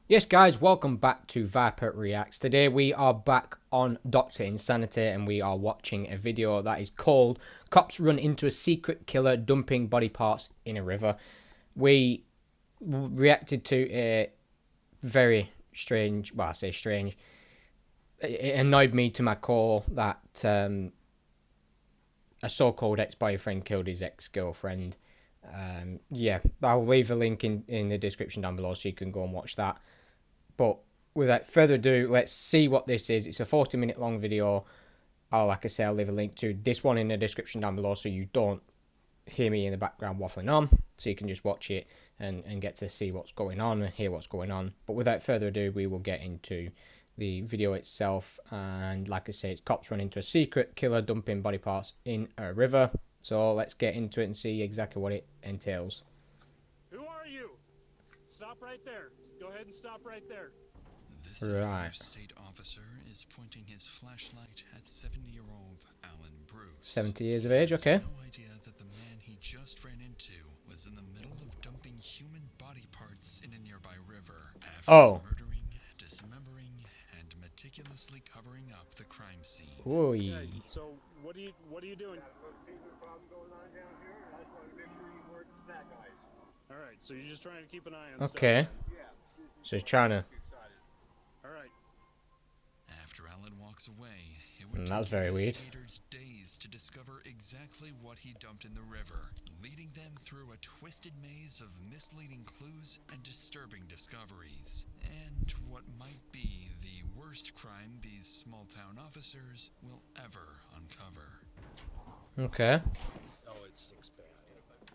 Yes, guys, welcome back to VIPER Reacts. Today we are back on Dr. Insanity and we are watching a video that is called Cops Run into a Secret Killer Dumping Body Parts in a River. We reacted to a very strange, well, I say strange, it annoyed me to my core that a so-called ex-boyfriend killed his ex-girlfriend. Yeah, I'll leave a link in the description down below so you can go and watch that. But without further ado, let's see what this is. It's a 40-minute long video. Like I say, I'll leave a link to this one in the description down below so you don't hear me in the background waffling on. So you can just watch it and get to see what's going on and hear what's going on. But without further ado, we will get into the video itself. And like I say, it's cops run into a secret killer dumping body parts in a river. So let's get into it and see exactly what it entails. Who are you? Stop right there. Go ahead and stop right there. This Right. state officer is pointing his flashlight at 70-year-old Alan Bruce. 70 years of age, okay. No idea that the man he just ran into was in the middle of dumping human body parts in a nearby river after murdering, dismembering, and meticulously covering up the crime scene. Ooh. Okay, so what are you doing? All right, so you're just trying to keep an eye on stuff. Okay. So he's trying to... All right. After Alan walks away, it would That's take very weird. investigators days to discover exactly what he dumped in the river, leading them through a twisted maze of misleading clues and disturbing discoveries, and what might be the worst crime these small-town officers will ever uncover. Okay. Oh, it stinks bad.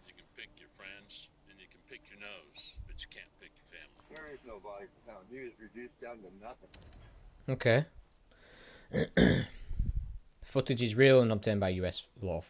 You can pick your friends and you can pick your nose, but you can't pick your family. There is no body found. He was reduced down to nothing. Okay. Footage is real and obtained by U.S. law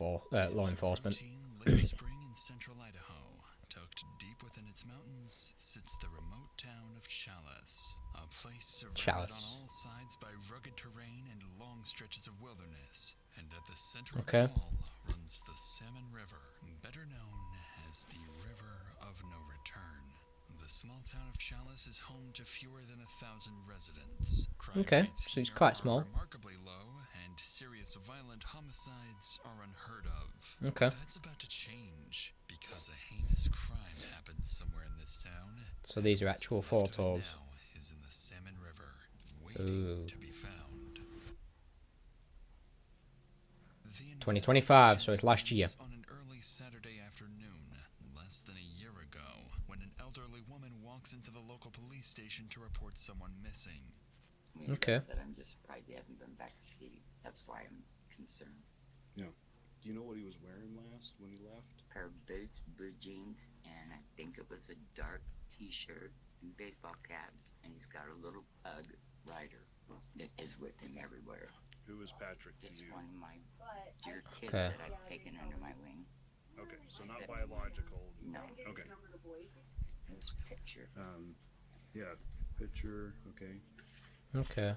enforcement. Late spring in central Idaho, tucked deep within its mountains, sits the remote town of Chalice, a place surrounded on all sides by rugged terrain and long stretches of wilderness. And at the center of it all runs the Salmon River, better known as the River of No Return. The small town of Chalice is home to fewer than 1,000 residents. Crime rates so it's here quite are small. remarkably low, and serious violent homicides are unheard of. Okay. That's about to change, because a heinous crime happened somewhere in this town. So these are What's actual left of it photos. now is in the Salmon River, waiting Ooh. to be found. The 2025, so it's last year. on an early Saturday afternoon, less than a year ago, when an elderly woman walks into the local police station to report someone missing. Okay. That I'm just surprised he hasn't been back to see. That's why I'm concerned. Yeah. Do you know what he was wearing last when he left? Pair of boots, blue jeans, and I think it was a dark T-shirt and baseball cap. And he's got a little pug rider that is with him everywhere. Who was Patrick to Just you? one of my dear kids Okay. that I've taken under my wing. Okay, so not biological. No, Okay. there's a picture. Yeah, picture. Okay. Okay.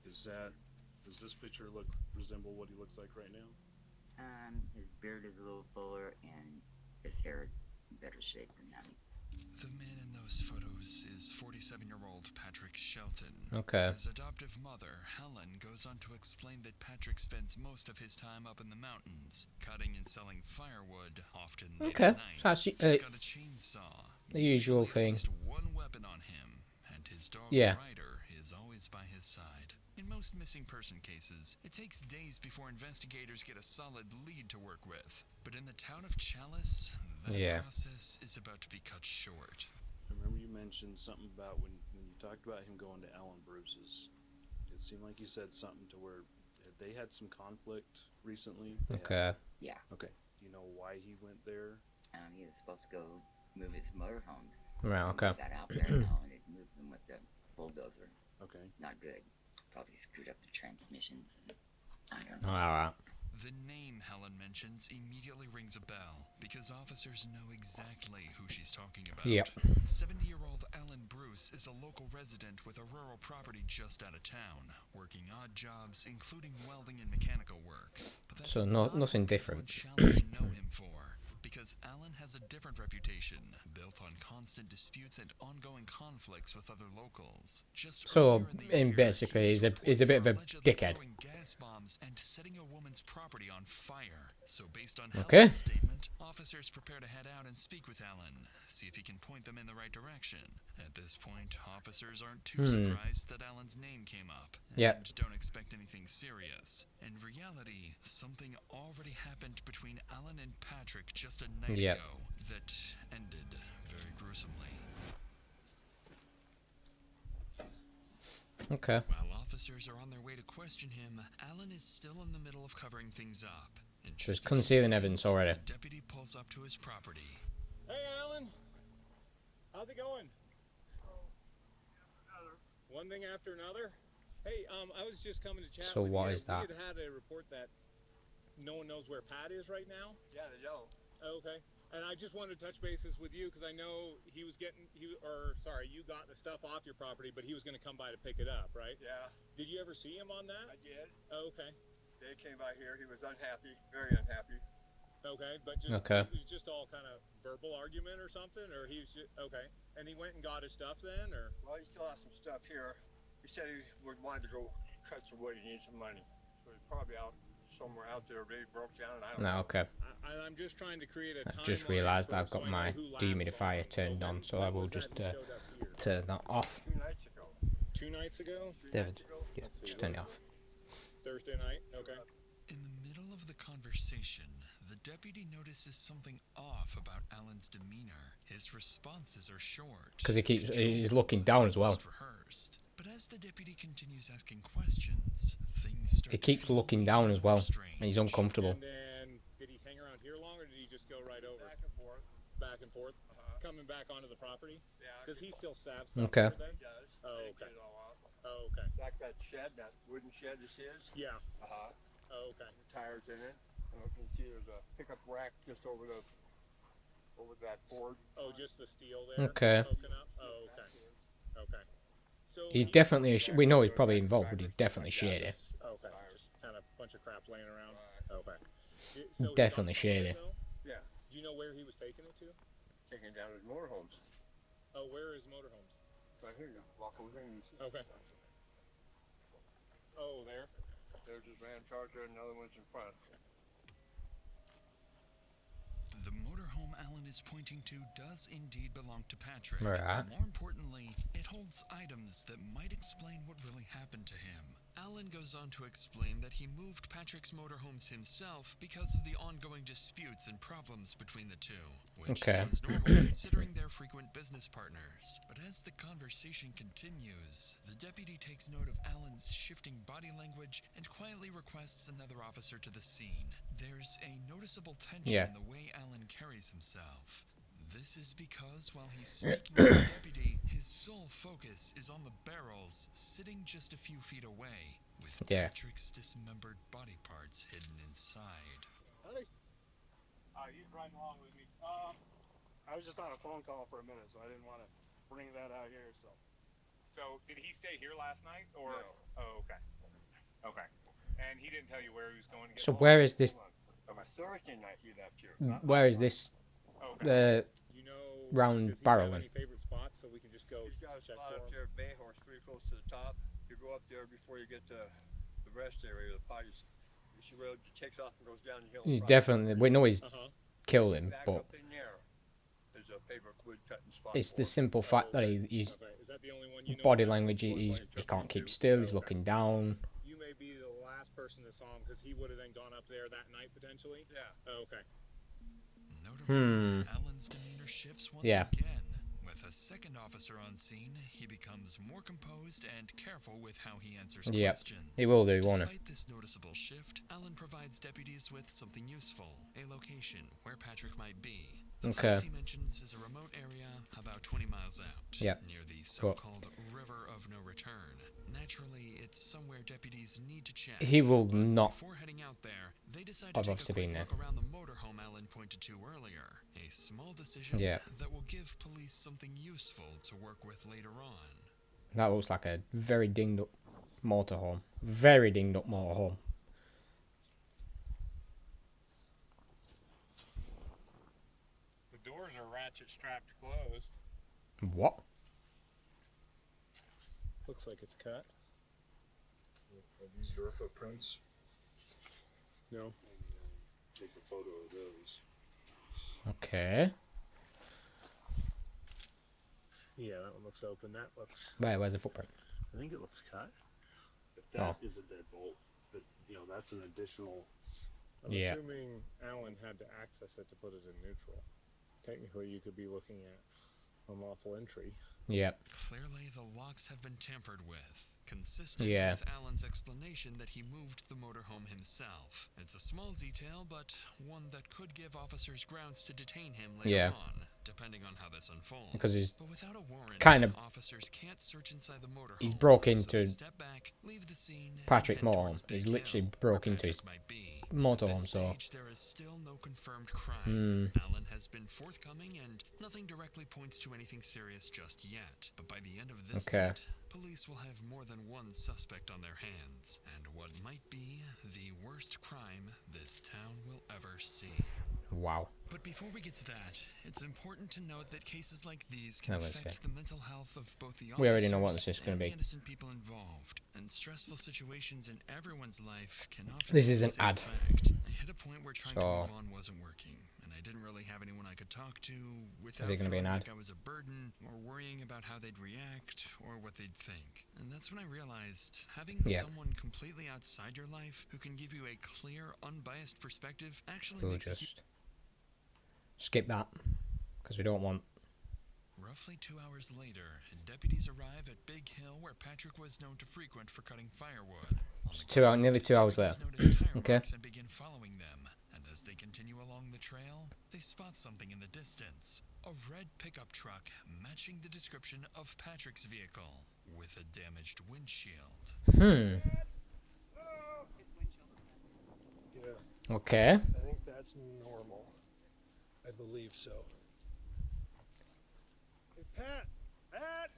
Does this picture resemble what he looks like right now? His beard is a little fuller and his hair is in better shape than that. The man in those photos is 47-year-old Patrick Shelton. Okay. His adoptive mother, Helen, goes on to explain that Patrick spends most of his time up in the mountains, cutting and selling firewood, often late Okay. at night. So that's, He's got a chainsaw, the usual usually thing. at least one weapon on him, and his dog Yeah. Ryder is always by his side. In most missing person cases, it takes days before investigators get a solid lead to work with. But in the town of Chalice, that process is about to be cut short. I remember you mentioned something about when you talked about him going to Alan Bruce's. It seemed like you said something to where they had some conflict recently. Okay. Yeah. Okay. Do you know why he went there? He was supposed to go move his motorhomes. Right, okay. He got out there and it moved them with the bulldozer. Okay. Not good. Probably screwed up the transmissions. And I don't know. Alright. The name Helen mentions immediately rings a bell, because officers know exactly who she's talking about. Yep. 70-year-old Alan Bruce is a local resident with a rural property just out of town, working odd jobs, including welding and mechanical work. But that's So not nothing what different. people in Chalice know him for. because Alan has a different reputation, built on constant disputes and ongoing conflicts with other locals. Just So, earlier in the year, basically, he was he's a bit of a reported for allegedly dickhead. throwing gas bombs and setting a woman's property on fire. So based on Okay. Alan's statement, officers prepare to head out and speak with Alan, see if he can point them in the right direction. At this point, officers aren't too surprised that Alan's name came up, Yep. and don't expect anything serious. In reality, something already happened between Alan and Patrick just a night Yep. ago that ended very gruesomely. Okay. While officers are on their way to question him, Alan is still in the middle of covering things up. In So he's just a few concealing seconds, evidence already. a deputy pulls up to his property. Hey, Alan. How's it going? One thing after another. Hey, I was just coming to chat So with what you. is that? We had a report that no one knows where Pat is right now. Yeah, they don't. Oh, okay. And I just wanted to touch bases with you because I know he was getting, you got the stuff off your property, but he was going to come by to pick it up, right? Yeah, Did you ever see him on I that? did. Oh, okay. They came by here. He was unhappy, very unhappy. Okay, but just Okay. it was just all kind of verbal argument or something, or he was just okay. And he went and got his stuff then, or Well, he still has some stuff here. He said he would want to go cut some wood. He needs some money. So he's probably out somewhere out there. Maybe broke down. I don't No, know. okay. I'm just trying to create a I've just timeline realised for- I've so got I know my who last dehumidifier saw him. turned on, so I when will was that just he showed up here? turn that off. 2 nights ago. 2 nights ago, David, yeah, just turn it off. Thursday night. Okay. In the middle of the conversation, the deputy notices something off about Alan's demeanor. His responses are short. 'Cause he's looking down as well. Rehearsed. But as the deputy continues asking questions, things start He to keeps feel looking down even as well, more strange. and he's uncomfortable. And then did he hang around here long, or did he just go right over? Back and forth. Back and forth, coming back onto the property. Yeah. Does he still stab stuff Okay. here then? He does. Oh, They okay. get it all out. Oh, okay. Back that shed, that wooden shed is his. Yeah. Uh-huh. Oh, okay. The tires in it. And you can see there's a pickup rack just over that Ford. Oh, just the steel there. Okay. Poking up. Oh, okay. Okay. So He's he- definitely, we know he's probably involved, but he's definitely shady. Okay. Just kind of bunch of crap laying around. Okay. So he Definitely got somewhere, shady. though? Yeah. Do you know where he was taking it to? Taking it down his motorhomes. Oh, where is motorhomes? Right here, you walk over there and you see. Okay. Oh, there. There's his Ram Charger and another one's in front. The motorhome Alan is pointing to does indeed belong to Patrick. Right. But more importantly, it holds items that might explain what really happened to him. Alan goes on to explain that he moved Patrick's motorhomes himself because of the ongoing disputes and problems between the two, which Okay. sounds normal considering they're frequent business partners. But as the conversation continues, the deputy takes note of Alan's shifting body language and quietly requests another officer to the scene. There's a noticeable tension Yeah. in the way Alan carries himself. This is because while he's speaking to the deputy, his sole focus is on the barrels sitting just a few feet away, with Yeah. Patrick's dismembered body parts hidden inside. Howdy. You riding along with me? I was just on a phone call for a minute, so I didn't want to bring that out here. So did he stay here last night, or? No. Oh, okay. Okay. And he didn't tell you where he was going to get. So where is this, It was Thursday night he left here. where is this, Okay. You know, round does he barrel have then? any favorite spots so we can just go He's got a check spot for up him? there at Bayhorse, pretty close to the top. You go up there before you get to the rest area, the potties. You see where it takes off and goes down the hill. he's Right. definitely, we know he's Uh-huh. killed him, Back but up in there is a favorite wood cutting spot. it's for the him. simple fact that he's Okay. Is that the only one you know? body about? language, he can't keep still, he's looking down. You may be the last person that saw him because he would have then gone up there that night potentially. Yeah. Oh, okay. Notably, Alan's demeanor shifts once Yeah. again. With a second officer on scene, he becomes more composed and careful with how he answers Yep, questions. he will do, won't he? Despite this noticeable shift, Alan provides deputies with something useful, a location where Patrick might be. The Okay. place he mentions is a remote area about 20 miles out, Yep. near the so-called River of No Return. Naturally, it's somewhere deputies need to check. He will But not before heading out there, they decide have to take a obviously quick been there. look around the motorhome Alan pointed to earlier. A small decision Yeah. that will give police something useful to work with later on. That looks like a very dinged up motorhome. Very dinged up motorhome. it strapped closed. What? Looks like it's cut. Are these your footprints? No. Take a photo of those. Okay. Yeah, that one looks open. That looks. Where's the footprint? I think it looks cut. If that is a deadbolt, but that's an additional. I'm Yeah. assuming Alan had to access it to put it in neutral. Technically, you could be looking at unlawful entry. Yep. Clearly, the locks have been tampered with, consistent Yeah. with Alan's explanation that he moved the motorhome himself. It's a small detail, but one that could give officers grounds to detain him later on, depending on how this unfolds. Because he's but without a warrant, kind of- officers can't search inside the motorhome. He's broke so into they step back, leave the scene, Patrick and head motorhome. towards He's Big literally Hill, broke where into his Patrick might be. motorhome, At this so- stage, there is still no confirmed crime. Alan has been forthcoming, and nothing directly points to anything serious just yet. But by the end of this Okay. night, police will have more than one suspect on their hands, and what might be the worst crime this town will ever see. Wow. But before we get to that, it's important to note that cases like these can No, let's affect see. the mental health of both the We already know what officers this is gonna and be. the innocent people involved. And stressful situations in everyone's life can often This have is the an same ad. effect. I hit a point where trying to So- move on wasn't working, and I didn't really have anyone I could talk to without it gonna be feeling an ad? like I was a burden or worrying about how they'd react or what they'd think. And that's when I realized having Yeah. someone completely outside your life who can give you a clear, unbiased perspective actually We'll makes a just skip that because we don't want. Roughly 2 hours later, deputies arrive at Big Hill, where Patrick was known to frequent for cutting firewood. On the Nearly 2 hours deputies later. notice tire Okay. marks and begin following them. And as they continue along the trail, they spot something in the distance. A red pickup truck matching the description of Patrick's vehicle, with a damaged windshield. Yeah. Okay. I think that's normal. I believe so. Hey, Pat! Pat!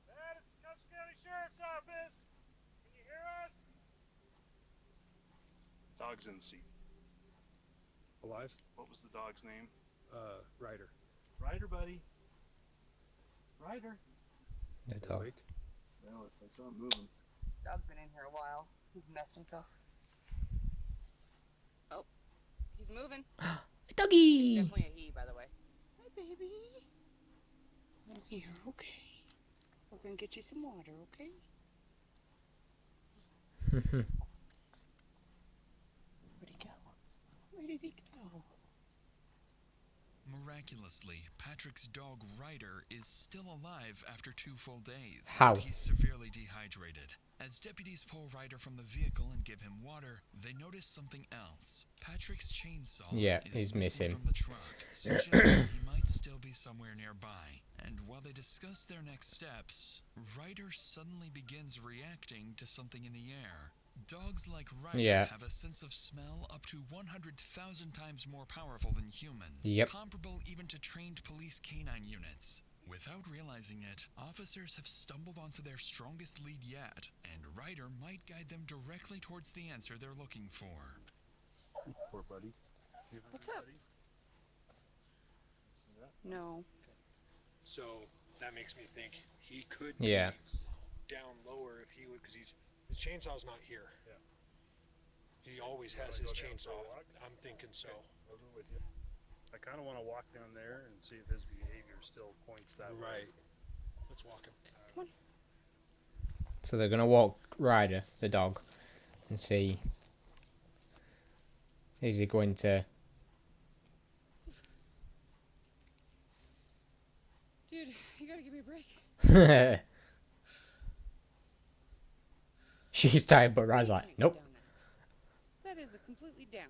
Pat, it's the Custer County Sheriff's Office! Can you hear us? Dog's in the seat. Alive? What was the dog's name? Ryder. Ryder, buddy. Ryder. The dog. Awake? Well, if that's not moving. Dog's been in here a while. He's messed himself. Oh, he's moving. Doggy. It's definitely a he, by the way. Hi, baby. Oh, you're okay. We're gonna get you some water, okay? Where'd he go? Where did he go? Miraculously, Patrick's dog Ryder is still alive after 2 full days. How? But he's severely dehydrated. As deputies pull Ryder from the vehicle and give him water, they notice something else. Patrick's chainsaw is he's missing. from the truck, suggesting he might still be somewhere nearby. And while they discuss their next steps, Ryder suddenly begins reacting to something in the air. Dogs like Ryder have a sense of smell up to 100,000 times more powerful than humans, comparable even to trained police canine units. Without realizing it, officers have stumbled onto their strongest lead yet, and Ryder might guide them directly towards the answer they're looking for. Poor buddy. What's up? No. So that makes me think he could Yeah. be down lower if he would, because his chainsaw's not here. Yeah. He always has his chainsaw. I'm thinking so. I'll go with you. I kind of want to walk down there and see if his behavior still points that way. Right. Let's walk him. Come on. So they're gonna walk Ryder, the dog, and see. Is he going to? Dude, you gotta give me a break. She's tired, but Ryder's like, nope. That is a completely down.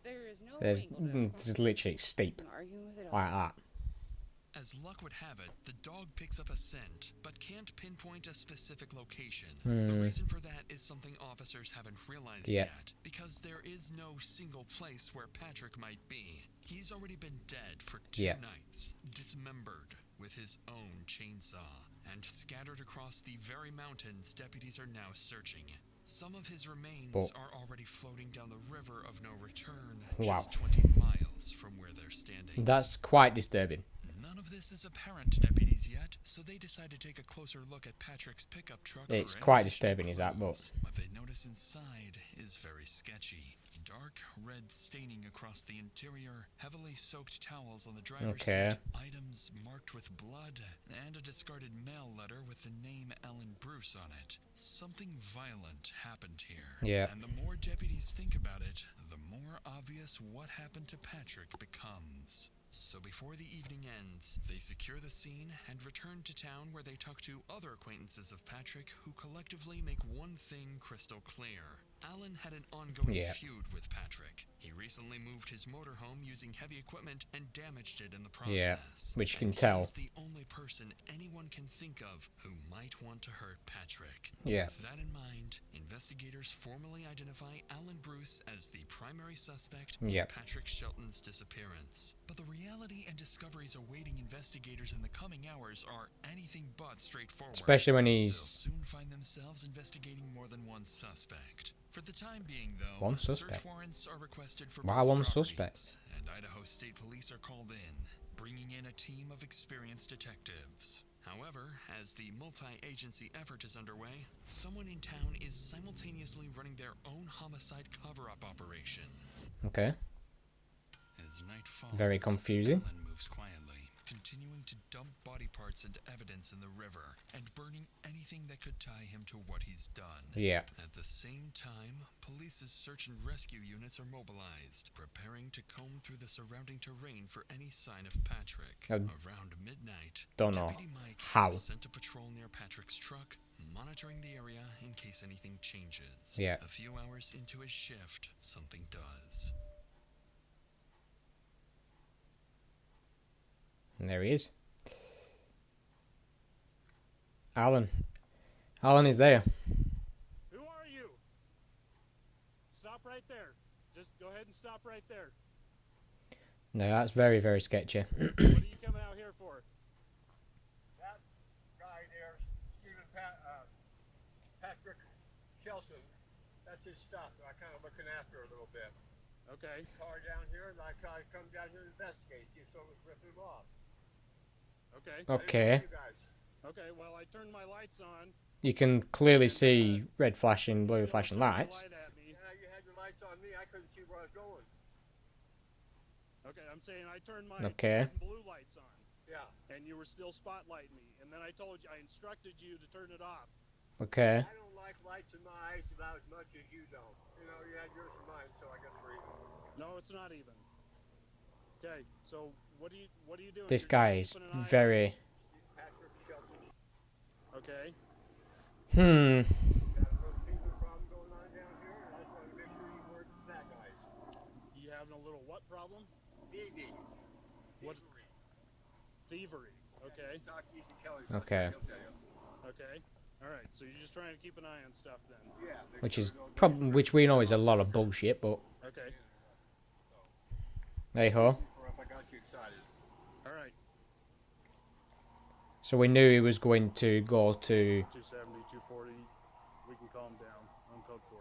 There is no There's, angle to that. this is literally steep, Been arguing with it all. like that. As luck would have it, the dog picks up a scent, but can't pinpoint a specific location. Hmm. The reason for that is something officers haven't realized yet, because there is no single place where Patrick might be. He's already been dead for 2 nights, dismembered with his own chainsaw, and scattered across the very mountains deputies are now searching. Some of his remains But are already floating down the river of no return, wow, just 20 miles from where they're standing. that's quite disturbing. None of this is apparent to deputies yet, so they decide to take a closer look at Patrick's pickup truck. It's for any quite additional disturbing, is that? But clues. What they notice inside is very sketchy. Dark red staining across the interior, heavily soaked towels on the driver's seat, items marked with blood, and a discarded mail letter with the name Alan Bruce on it. Something violent happened here. Yeah. And the more deputies think about it, the more obvious what happened to Patrick becomes. So before the evening ends, they secure the scene and return to town where they talk to other acquaintances of Patrick who collectively make one thing crystal clear. Alan had an ongoing feud with Patrick. He recently moved his motorhome using heavy equipment and damaged it in the process. yeah, which you can And tell. he's the only person anyone can think of who might want to hurt Patrick. Yeah. With that in mind, investigators formally identify Alan Bruce as the primary suspect in Patrick Shelton's disappearance. But the reality and discoveries awaiting investigators in the coming hours are anything but straightforward. Especially when They'll he's soon find themselves investigating more than one suspect. For the time being, though, one suspect. search warrants are requested for Why both one properties, suspect? and Idaho State Police are called in, bringing in a team of experienced detectives. However, as the multi-agency effort is underway, someone in town is simultaneously running their own homicide cover-up operation. Okay. As night falls, Very confusing. Alan moves quietly, continuing to dump body parts and evidence in the river, and burning anything that could tie him to what he's done. Yeah. At the same time, police's search and rescue units are mobilized, preparing to comb through the surrounding terrain for any sign of Patrick. Around midnight, Don't know Deputy Mike how. is sent to patrol near Patrick's truck, monitoring the area in case anything changes. Yeah. A few hours into his shift, something does. And there he is. Alan. Alan is there. Who are you? Stop right there. Just go ahead and stop right there. No, that's very, very sketchy. What are you coming out here for? That guy there, Patrick Shelton, that's his stuff. I'm kind of looking after a little bit. Okay. Car down here, and I come down here to investigate, see if someone's ripping him off. Okay. Okay. Okay, well, I turned my lights on. You can clearly see red flashing, blue flashing lights. Yeah, you had your lights on me. I couldn't see where I was going. Okay, I'm saying I turned my blue lights on. Yeah. And you were still spotlighting me. And then I told you, I instructed you to turn it off. Okay. I don't like lights in my eyes about as much as you don't. You know, you had yours and mine, so I guess we're even. No, it's not even. Okay, so what are you doing? This You're guy just is keeping an eye very... Patrick Shelton. Okay. Hmm. Got a little fever problem going on down here, and I just want to make sure you weren't that guys. You having a little what problem? Thievery. What? Thievery. Okay. Doc Ethan Kelly. Okay. He'll tell you. Okay. All right. So you're just trying to keep an eye on stuff then. Yeah. Which is which we know is a lot of bullshit, but Okay. hey ho. If I got you excited. All right. So we knew he was going to go to. 270, 240. We can calm down. I'm code 4.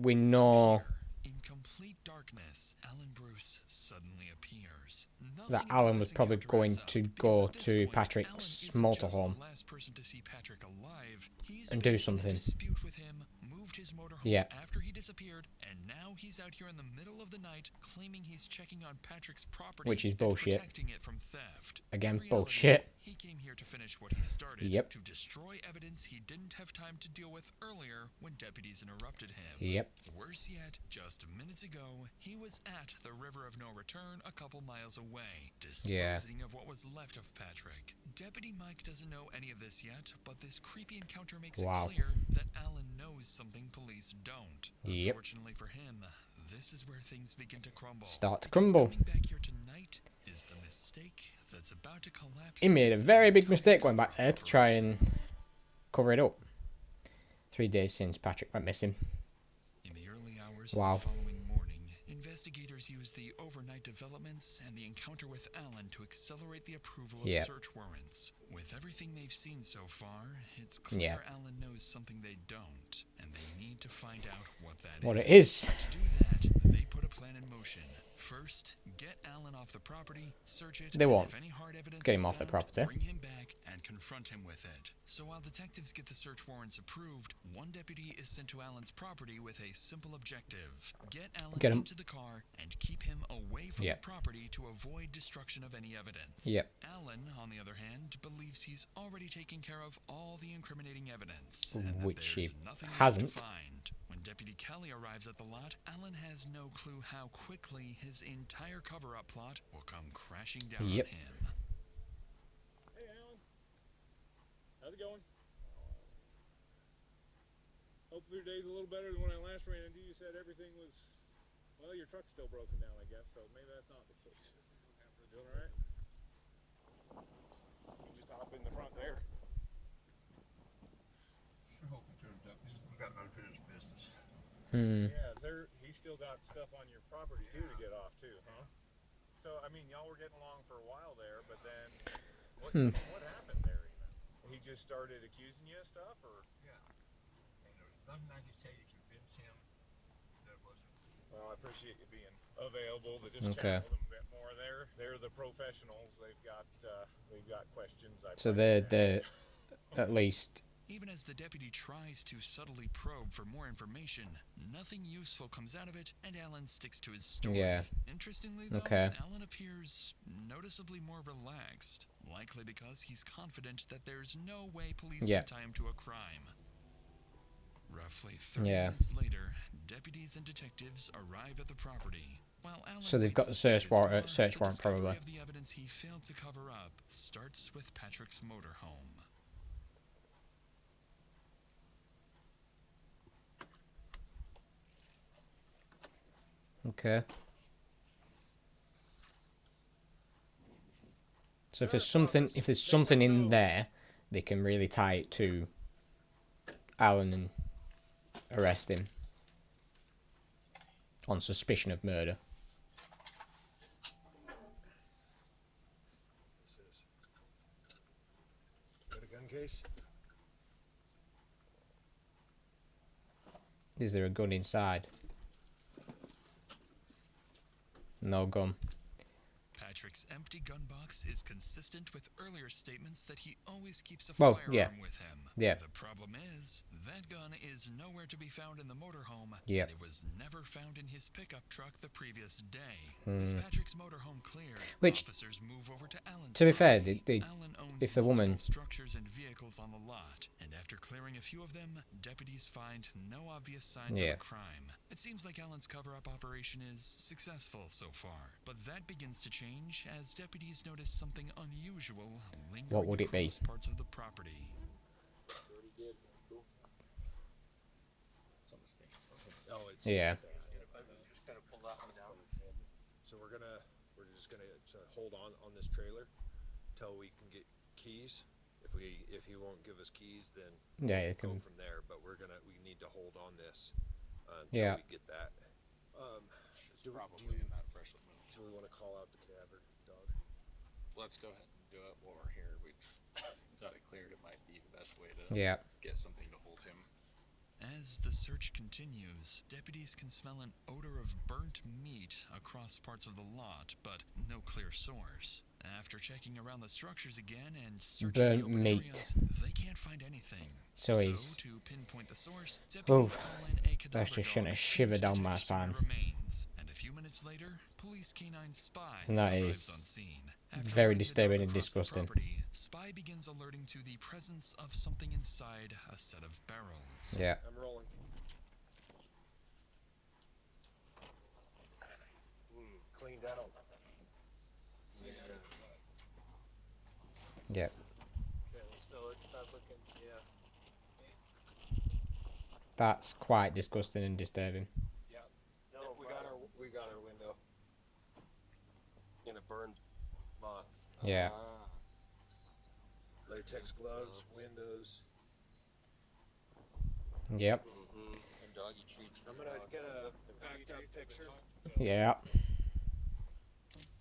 We know In complete darkness, Alan Bruce suddenly appears. that Alan was probably going to go to Patrick's motorhome Last person to see Patrick alive. He's and been do in a something. dispute with him, moved his motorhome Yeah. after he disappeared, and now he's out here in the middle of the night claiming he's checking on Patrick's property, Which is and bullshit. protecting it from theft. Again, In reality, bullshit. He came here to finish what he started. Yep. To destroy evidence he didn't have time to deal with earlier when deputies interrupted him. Yep. Worse yet, just minutes ago, he was at the River of No Return a couple miles away, disposing of what was left of Patrick. Deputy Mike doesn't know any of this yet, but this creepy encounter makes it clear that Alan knows something police don't. Yep. Unfortunately for him, this is where things begin to crumble. Start to Because crumble. coming back here tonight is the mistake that's about to collapse. He made a his very big entire mistake going back there to try operation. and cover it up. 3 days since Patrick went missing. In the early hours Wow. of the following morning, investigators use the overnight developments and the encounter with Alan to accelerate the approval of Yeah. search warrants. With everything they've seen so far, it's clear Alan knows something they don't, and they need to find out what that is. What it is. To do that, they put a plan in motion. First, get Alan off the property, search it, They won't and if any hard evidence get is him off the found, property. bring him back and confront him with it. So while detectives get the search warrants approved, one deputy is sent to Alan's property with a simple objective. Get Alan Get him. into the car and keep him away from Yeah. the property to avoid destruction of any evidence. Yep. Alan, on the other hand, believes he's already taken care of all the incriminating evidence, and that Which he there's nothing left hasn't. to find. When Deputy Kelly arrives at the lot, Alan has no clue how quickly his entire cover-up plot will come crashing down Yep. on him. Hey, Alan. How's it going? Hopefully your day's a little better than when I last ran into you. You said everything was... Well, your truck's still broken down, I guess, so maybe that's not the case. Doing all right? You can just hop in the front there. Sure hoping to, deputy. We got no business. Yeah, he's still got stuff on your property, too, to get off, too, huh? So, I mean, y'all were getting along for a while there, but then... What happened there, even? He just started accusing you of stuff, or... Yeah. And there was nothing I could say to convince him that wasn't. Well, I appreciate you being available to just Okay. chat with them a bit more. They're the professionals. They've got questions. So they're at least... Even as the deputy tries to subtly probe for more information, nothing useful comes out of it, and Alan sticks to his story. Yeah. Interestingly, though, Okay. Alan appears noticeably more relaxed, likely because he's confident that there's no way police Yeah. can tie him to a crime. Roughly 30 Yeah. minutes later, deputies and detectives arrive at the property. While Alan So they've waits got the inside search his warrant- car, search the warrant, discovery probably. of the evidence he failed to cover up starts with Patrick's motorhome. Okay. So if there's something in there, they can really tie it to Alan and arrest him on suspicion of murder. This is. Got a gun case? Is there a gun inside? No gun. Patrick's empty gun box is consistent with earlier statements that he always keeps a Well, firearm yeah. with him. Yeah. The problem is, that gun is nowhere to be found in the motorhome, Yeah. and it was never found in his pickup truck the previous day. With Patrick's motorhome cleared, Which, officers move over to Alan's to be fair, property. they- Alan owns if the woman- multiple structures and vehicles on the lot, and after clearing a few of them, deputies find no obvious signs Yeah. of a crime. It seems like Alan's cover-up operation is successful so far, but that begins to change as deputies notice something unusual lingering What would it be? across parts of the property. Oh, it's Yeah. bad. So we're just gonna hold on this trailer till we can get keys. If he won't give us keys, then Yeah, you we'll go can. from there. But we need to hold on this until Yeah. we get that. Do we want to call out the cadaver dog? Let's go ahead and do it while we're here. We've got it cleared. It might be the best way to Yeah. get something to hold him. As the search continues, deputies can smell an odor of burnt meat across parts of the lot, but no clear source. After checking around the structures again and searching Burnt the open meat. areas, they can't find anything. So he's- to pinpoint the source, deputies call in a cadaver That's just dog shouldn't have shivered to down my detect human spine. remains. And a few minutes later, police canine Spy And that arrives is on scene. After very running the disturbing dog and across the disgusting. property, Spy begins alerting to the presence of something inside a set of barrels. Yeah. I'm rolling. Cleaned out. Yeah. So it's not looking. Yeah. That's quite disgusting and disturbing. Yeah. We got our window. In a burned lot. Yeah. Latex gloves, windows. Yep. And doggy treats. I'm gonna get a backed up picture. Yeah.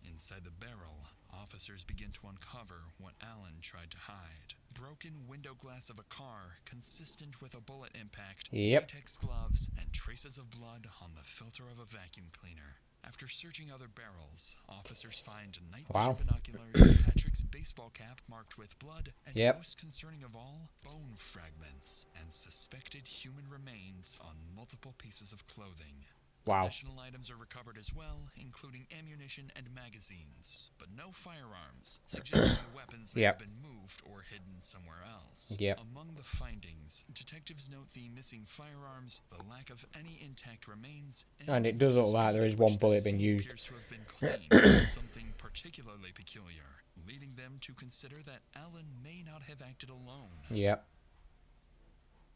Inside the barrel, officers begin to uncover what Alan tried to hide. Broken window glass of a car consistent with a bullet impact, Yep. latex gloves, and traces of blood on the filter of a vacuum cleaner. After searching other barrels, officers find night vision binoculars, Patrick's baseball cap marked with blood, and most concerning of all, bone fragments and suspected human remains on multiple pieces of clothing. Wow. Additional items are recovered as well, including ammunition and magazines, but no firearms, suggesting the weapons may have been moved or hidden somewhere else. Among the findings, detectives note the missing firearms, the lack of any intact remains, And it does look like there is one bullet been used. appears to have been cleaned, something particularly peculiar, leading them to consider that Alan may not have acted alone. Yep.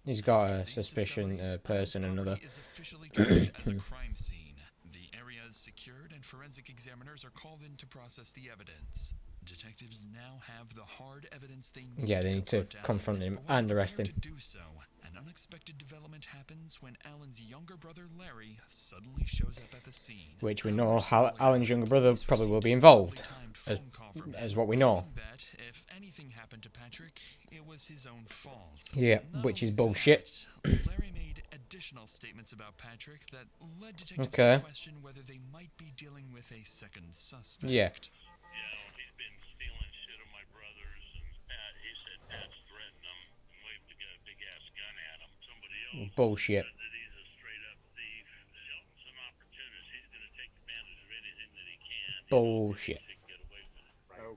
He's got a suspicion person, another. Is officially treated as a crime scene. The area is secured and forensic examiners are called in to process the evidence. Detectives now have the hard evidence they need. Yeah, they need to confront him and arrest him. To do so, an unexpected development happens when Alan's younger brother Larry suddenly shows up at the scene. Which we know Alan's younger brother probably will be involved, as what we know. That if anything happened to Patrick, it was his own fault. Yeah, which is bullshit. Larry made additional statements about Patrick that led detectives to question whether they might be dealing with a second suspect. Yeah. He's been stealing shit of my brother's, and he said Pat's threatened him and waved a big ass gun at him. Somebody else Bullshit. said that he's a straight up thief. Shelton's an opportunist. He's going to take advantage of anything that he can. Bullshit.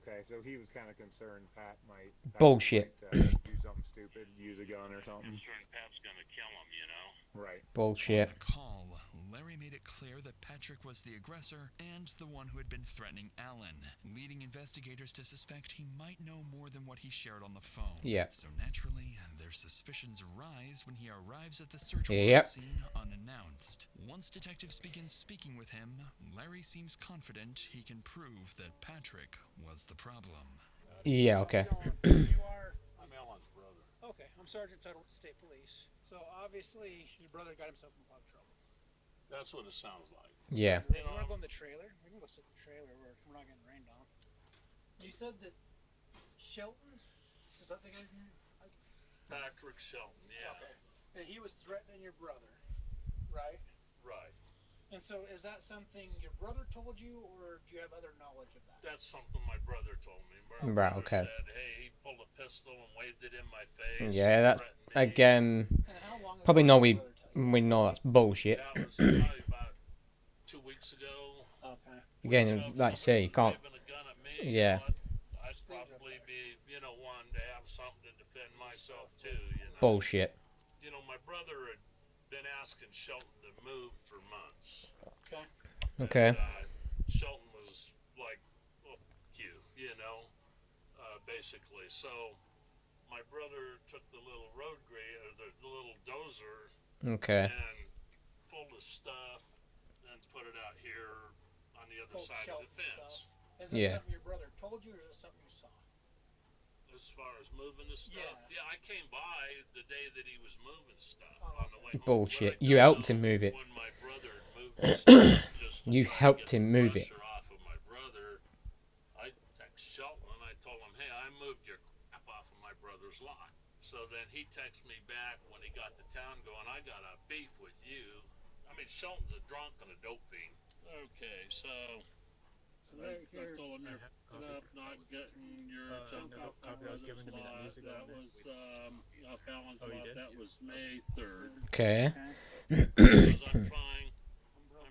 Okay, so he was kind of concerned Pat might Bullshit. do something stupid, use a gun or something. Concerned Pat's going to kill him, you know? Right. Bullshit. On the call, Larry made it clear that Patrick was the aggressor and the one who had been threatening Alan, leading investigators to suspect he might know more than what he shared on the phone. Yeah. So naturally, their suspicions rise when he arrives at the search warrant scene unannounced. Once detectives begin speaking with him, Larry seems confident he can prove that Patrick was the problem. Yeah, okay. You are? I'm Alan's brother. Okay, I'm Sergeant Tuttle with the State Police. So obviously, your brother got himself in a lot of trouble. That's what it sounds like. Yeah. You want to go in the trailer? We can go sit in the trailer where we're not getting rained on. You said that Shelton, is that the guy's name? Patrick Shelton, yeah. Okay. And he was threatening your brother, right? Right. And so is that something your brother told you, or do you have other knowledge of that? That's something my brother told me. Right, okay. Said, hey, he pulled a pistol and waved it in my face. Yeah, that, again, probably know we know that's bullshit. That was probably about 2 weeks ago. Okay. Again, like I say, you can't. Yeah. I'd probably be, wanting to have something to defend myself too, Bullshit. My brother had been asking Shelton to move for months. Okay. Okay. And, Shelton was like, well, f*** you, basically. So my brother took the little road grader, the little dozer, Okay. and pulled his stuff and put it out here on the other side of the fence. Is this something your brother told you, or is this something you saw? As far as moving the stuff, yeah, I came by the day that he was moving stuff on the way home. Bullshit. You helped him move it. When my brother moved the stuff, just You helped him move it. off of my brother, I texted Shelton and I told him, hey, I moved your crap off of my brother's lot. So then he texted me back when he got to town going, I got a beef with you. I mean, Shelton's a drunk and a dope fiend. Okay, so I told him you're up, not getting your chunk off my brother's lot. That was off Alan's lot. That was May 3rd. Okay. Because I'm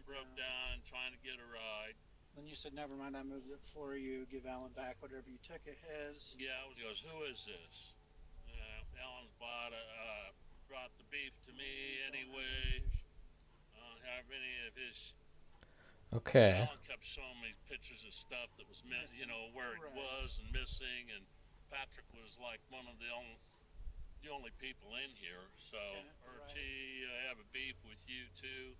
broke down, trying to get a ride. Then you said, never mind, I moved it for you. Give Alan back whatever you took of his. Yeah, he goes, who is this? Alan's brought the beef to me anyway. I don't have any of his. Okay. Alan kept showing me pictures of stuff that was missing, where it was and missing, and Patrick was like one of the only people in here. So, I have a beef with you too.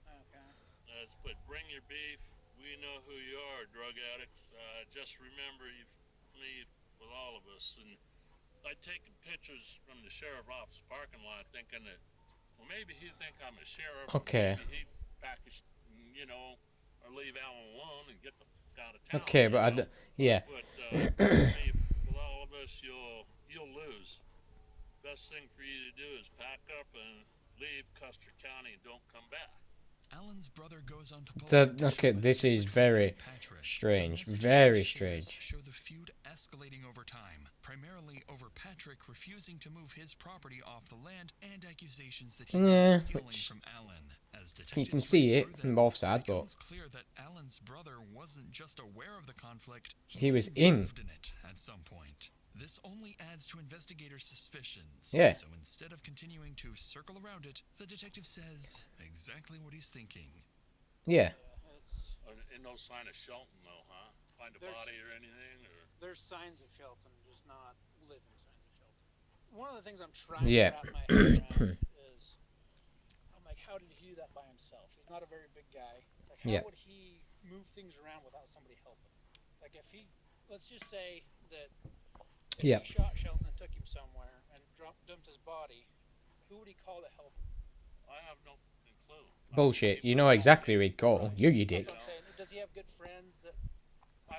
Okay. Let's put, bring your beef. We know who you are, drug addicts. Just remember me with all of us. And I'd taken pictures from the sheriff's office parking lot, thinking that, well, maybe he'd think I'm a sheriff. Okay. Maybe he'd package, or leave Alan alone and get the fuck out of town. Okay, but yeah. But with all of us, you'll lose. Best thing for you to do is pack up and leave Custer County and don't come back. Alan's brother goes on to So, okay, this is very strange. Very strange. Show the feud escalating over time, primarily over Patrick refusing to move his property off the land and accusations that he was stealing from Alan. As You can see it from both sides, but it's clear that Alan's brother wasn't just aware of the conflict, he was in it at some point. This only adds to investigators' suspicions. Yeah. So instead of continuing to circle around it, the detective says exactly what he's thinking. Yeah. And no sign of Shelton, though, huh? Find a body or anything? Or? There's signs of Shelton, just not living signs of Shelton. One of the things I'm trying to wrap my head around is, I'm like, how did he do that by himself? He's not a very big guy. Like, how would he move things around without somebody helping? Like, if he, let's just say that he shot Shelton and took him somewhere and dumped his body, who would he call to help him? I have no clue. Bullshit. You know exactly where he'd go. You dick. Does he have good friends that...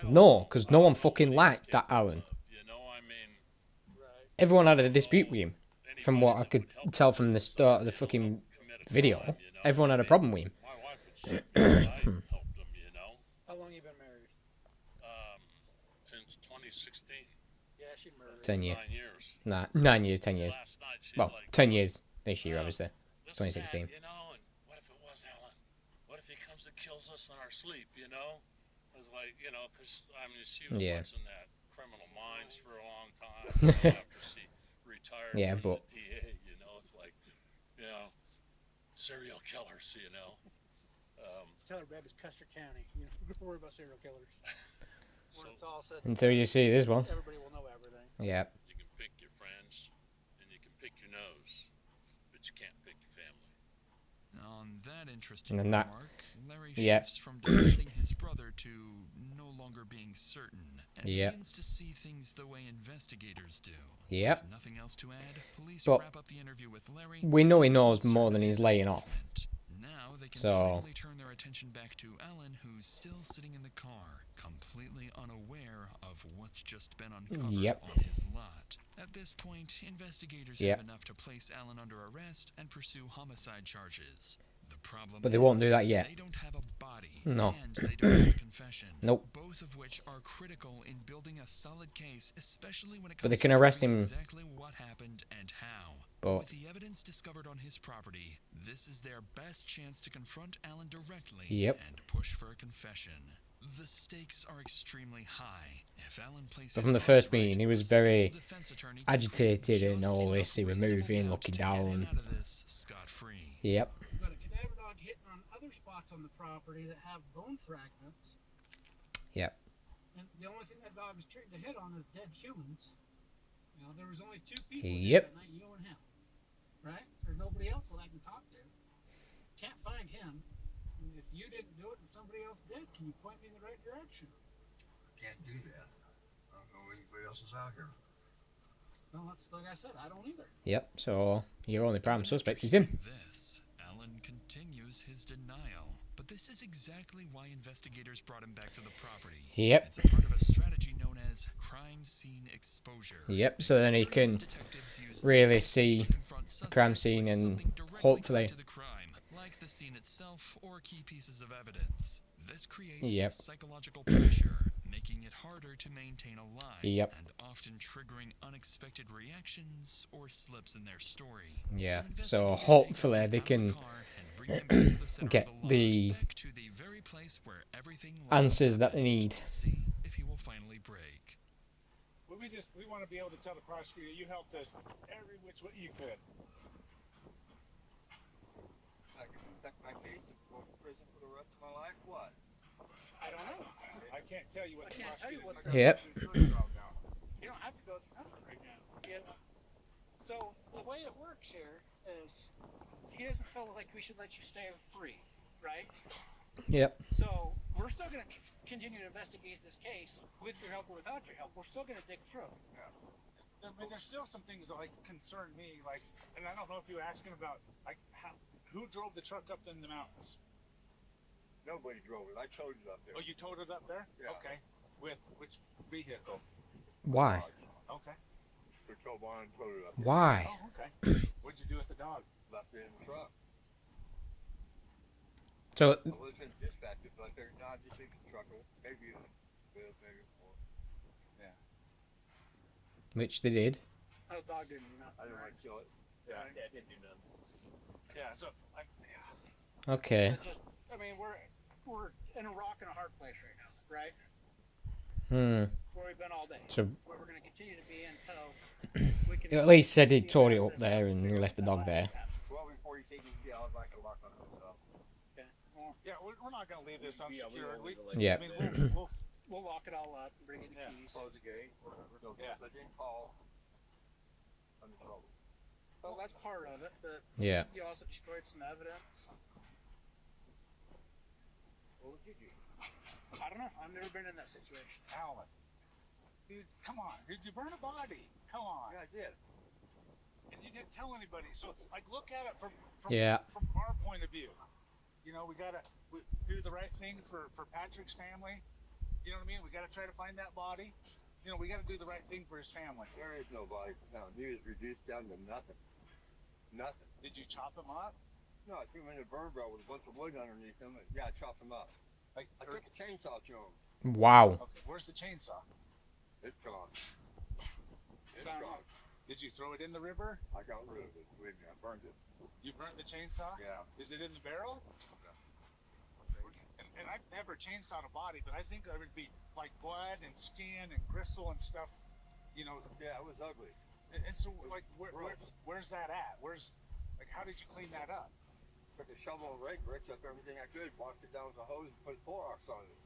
No, because no one fucking liked that Alan. You know, I mean... Everyone had a dispute with him. From what I could tell from the start of the fucking video. Everyone had a problem with him. My wife would say, I helped him, you know. How long you been married? Since 2016. Yeah, she murdered 10 years. 9 years. Nah, 9 years, 10 years. Last night, she's Well, like, 10 years this year, obviously. This 2016. and that, you know, and what if it was Alan? What if he comes and kills us in our sleep, you know? I was like, you know, because, I mean, she was in that Criminal Minds for a long time. After she retired from the DA, you know, it's like, you know, serial killers, you know. Tell her, babe, it's Custer County. You know, don't worry about serial killers. When it's all said, Until you see this one. everybody will know everything. Yeah. You can pick your friends, and you can pick your nose, but you can't pick your family. On that interesting And then that- remark, Larry shifts from defending his brother to no longer being certain, and begins to see things the way investigators do. Yep. With nothing else to add, police But wrap up the interview with Larry. we know he knows more than he's laying off. Now they can So finally turn their attention back to Alan, who's still sitting in the car, completely unaware of what's just been uncovered on his lot. At this point, investigators have enough to place Alan under arrest and pursue homicide charges. The problem But they won't do that is yet. They don't have a body, No. and they don't have a confession. Nope. Both of which are critical in building a solid case, especially when it comes But they to to arrest proving him. exactly what happened and how. But with the evidence discovered on his property, this is their best chance to confront Alan directly and push for a confession. The stakes are extremely high. If Alan places But from the first meeting, he was very agitated and all this. He was moving, looking down. Yep. You've got a cadaver dog hitting on other spots on the property that have bone fragments. Yep. And the only thing that dog was trained to hit on is dead humans. You know, there was only 2 people Yep. that night, you and him. Right? There's nobody else that I can talk to. Can't find him. And if you didn't do it and somebody else did, can you point me in the right direction? Can't do that. I don't know anybody else is out here. Well, that's like I said, I don't either. Yep. So your only prime suspect is him. This, Alan continues his denial. But this is exactly why investigators brought him back to the property. Yep. It's a part of a strategy known as crime scene exposure. Yep. So then he can really see the crime scene and hopefully. Like the scene itself or key pieces of evidence. This creates psychological pressure, making it harder to maintain a lie, and often triggering unexpected reactions or slips in their story. Yeah, so hopefully they can get the answers that they need. If he will finally break. Well, we want to be able to tell the prosecutor you helped us every which way you could. I can conduct my case and go to prison for the rest of my life. What? I don't know. I can't tell you what the prosecutor. Yep. You don't have to go through nothing right now. So the way it works here is he doesn't feel like we should let you stay free, right? Yep. So we're still going to continue to investigate this case with your help or without your help. We're still going to dig through. I mean, there's still some things that concern me, and I don't know if you were asking about who drove the truck up in the mountains. Nobody drove it. I towed it up there. Oh, you towed it up there? Yeah. Okay. With which vehicle? Why? Okay. Patrol barn towed it up there. Why? Oh, okay. What'd you do with the dog? Left it in the truck. So, I was in dispatch, but they're not just in the truck. Maybe maybe more. Yeah. which they did. Oh, the dog didn't do nothing. I didn't want to kill it. Yeah. Yeah, it didn't do nothing. Yeah. So, Okay. It's just, I mean, we're in a rock and a hard place right now, right? It's where we've been all day. So, It's where we're going to continue to be until we can. at least said he tore it up there and he left the dog there. Well, before you take it, yeah, I'd like to lock on it. So. Okay. Well, yeah, we're not going to leave this unsecured. Yeah. I mean, we'll lock it all up and bring you the keys. Close the gate. Yeah. I didn't call. I'm in trouble. Well, that's part of it, but Yeah. you also destroyed some evidence. What did you do? I don't know. I've never been in that situation. Alan, dude, come on. Did you burn a body? Come on. Yeah, I did. And you didn't tell anybody. So, like, look at it from our point of view. You know, we gotta do the right thing for Patrick's family. You know what I mean? We gotta try to find that body. You know, we gotta do the right thing for his family. There is no body found. He was reduced down to nothing. Nothing. Did you chop him up? No, I threw him in a burn barrel with a bunch of wood underneath him. Yeah, I chopped him up. Like, I took a chainsaw to him. Wow. Okay, where's the chainsaw? It's gone. It's Found gone. Did you throw it in the river? I got rid of it. Believe me, I burned it. You burnt the chainsaw? Yeah. Is it in the barrel? And I've never chainsawed a body, but I think there would be like blood and skin and gristle and stuff. You know. Yeah, it was ugly. And so, like, where's that at? How did you clean that up? Took a shovel and rake, ripped up everything I could, walked it down with a hose, and put Clorox on it.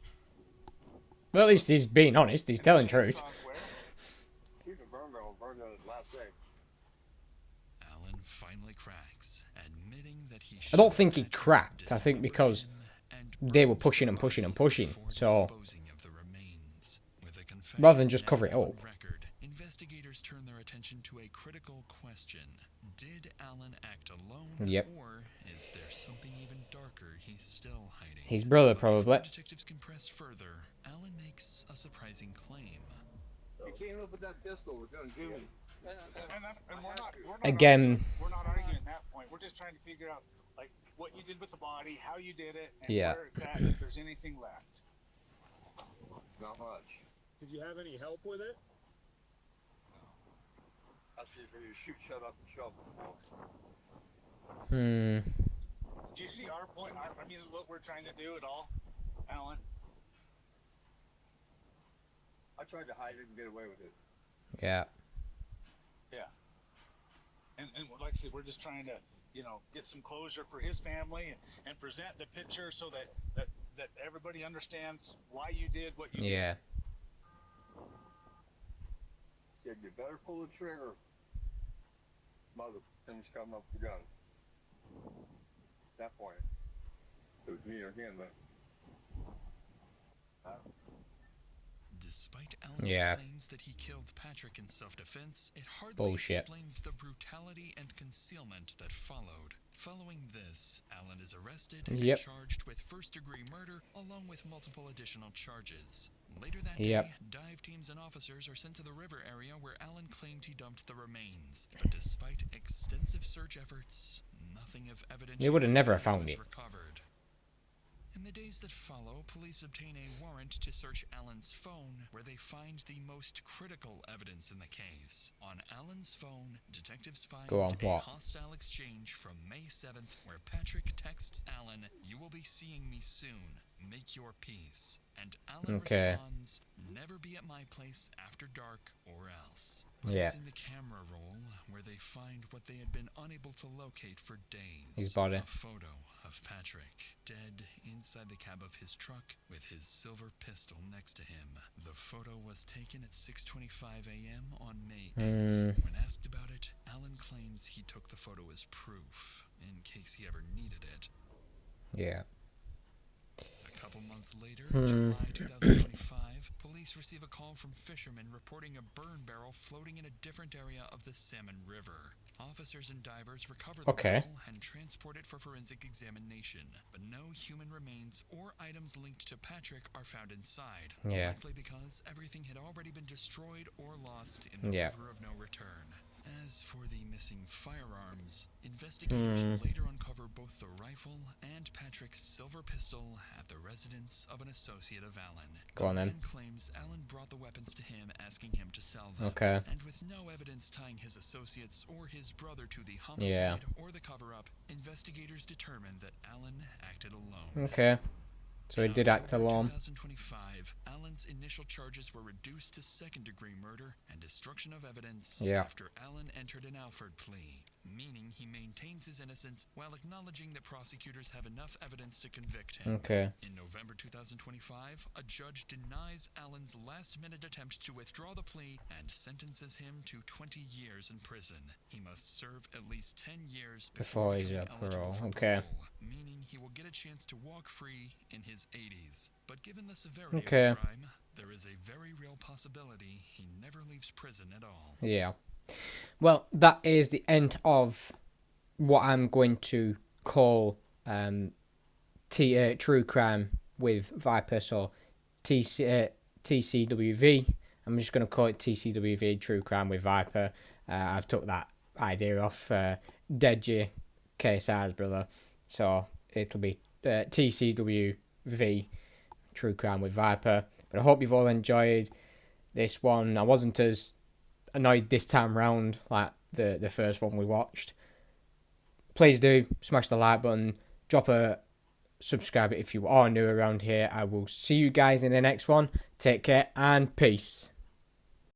Well, at least he's being honest. He's telling the truth. Keep the burn barrel burned on it last day. Alan finally cracks, admitting that he. I don't think he cracked. I think because they were pushing and pushing and pushing. So, rather than just cover it up. Investigators turn their attention to a critical question. Did Alan act alone? Yep. Or is there something even darker he's still hiding? His brother, probably. Before detectives can press further, Alan makes a surprising claim. He came up with that pistol. We're going to do it. And we're not Again. We're not arguing that point. We're just trying to figure out, like, what you did with the body, how you did it, and where it's at, if there's anything left. Not much. Did you have any help with it? I see for you shoot, shut up, and shovel. Do you see our point? I mean, what we're trying to do at all, Alan? I tried to hide it and get away with it. Yeah. Yeah. And like I said, we're just trying to, you know, get some closure for his family and present the picture so that everybody understands why you did what you did. Yeah. Said you better pull the trigger. Mother, things coming up with the gun. At that point, it was me or him, but. Despite Alan's claims that he killed Patrick in self-defense, it hardly explains the brutality and concealment that followed. Following this, Alan is arrested and charged with first-degree murder, along with multiple additional charges. Later that day, dive teams and officers are sent to the river area where Alan claimed he dumped the remains. But despite extensive search efforts, nothing of evidence They would have never found it. recovered. In the days that follow, police obtain a warrant to search Alan's phone, where they find the most critical evidence in the case. On Alan's phone, detectives find a hostile exchange from May 7th, where Patrick texts Alan, "You will be seeing me soon. Make your peace." And Alan responds, "Never be at my place after dark or else." But it's in the camera roll where they find what they had been unable to locate for days. His body. A photo of Patrick, dead inside the cab of his truck with his silver pistol next to him. The photo was taken at 6:25 a.m. on May 8th. When asked about it, Alan claims he took the photo as proof, in case he ever needed it. Yeah. A couple months later, July 2025, police receive a call from fishermen reporting a burn barrel floating in a different area of the Salmon River. Officers and divers recover the Okay. bottle and transport it for forensic examination, but no human remains or items linked to Patrick are found inside, Yeah. likely because everything had already been destroyed or lost in the river of no return. As for the missing firearms, investigators later uncover both the rifle and Patrick's silver pistol at the residence of an associate of Alan. Go on the then. man claims Alan brought the weapons to him, asking him to sell them. Okay. And with no evidence tying his associates or his brother to the homicide or the cover-up, investigators determined that Alan acted alone. Okay. So he did act In alone. 2025, Alan's initial charges were reduced to second-degree murder and destruction of evidence Yeah. after Alan entered an Alford plea, meaning he maintains his innocence while acknowledging that prosecutors have enough evidence to convict him. Okay. In November 2025, a judge denies Alan's last-minute attempt to withdraw the plea and sentences him to 20 years in prison. He must serve at least 10 years Before he's becoming up eligible parole. for Okay. parole, meaning he will get a chance to walk free in his 80s. But given the severity Okay. of the crime, there is a very real possibility he never leaves prison at all. Yeah. Well, that is the end of what I'm going to call True Crime with Viper. So TCWV. I'm just going to call it TCWV, True Crime with Viper. I've took that idea off Deji KSI's brother. So it'll be TCWV, True Crime with Viper. But I hope you've all enjoyed this one. I wasn't as annoyed this time round like the first one we watched. Please do smash the like button, drop a subscribe if you are new around here. I will see you guys in the next one. Take care and peace.